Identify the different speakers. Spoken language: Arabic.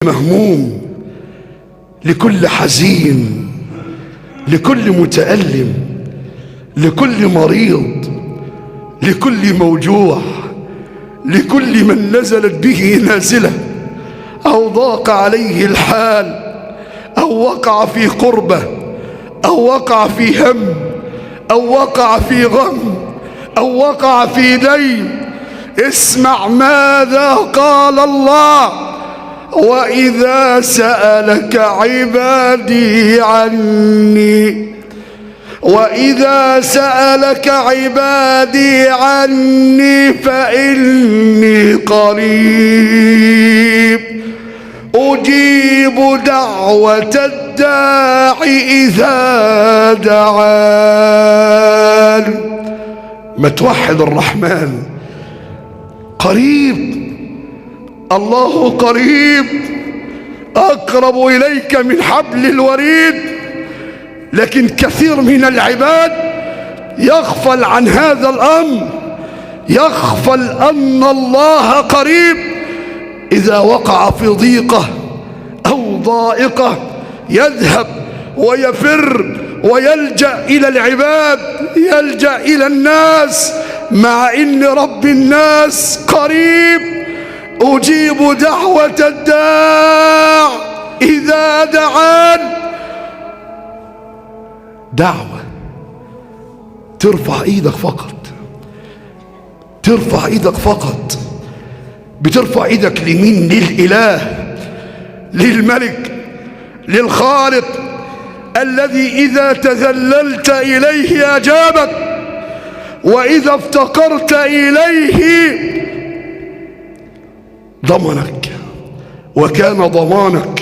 Speaker 1: مهموم، لكل حزين، لكل متألم، لكل مريض، لكل موجوع، لكل من نزلت به نازلة أو ضاق عليه الحال أو وقع في قربة أو وقع في هم أو وقع في غم أو وقع في دين. اسمع ماذا قال الله: وإذا سألك عبادي عني، وإذا سألك عبادي عني فإني قريب أجيب دعوة الداع إذا دعان. ما توحد الرحمن. قريب، الله قريب، أقرب إليك من حبل الوريد. لكن كثير من العباد يغفل عن هذا الأمر، يغفل أن الله قريب. إذا وقع في ضيقة أو ضائقة يذهب ويفر ويلجأ إلى العباد، يلجأ إلى الناس، مع إن رب الناس قريب. أجيب دعوة الداع إذا دعان. دعوة ترفع ايدك فقط، ترفع ايدك فقط. بترفع ايدك لمين؟ للإله، للملك، للخالق الذي إذا تذللت إليه أجابك، وإذا افتقرت إليه ضمنك وكان ضمانك.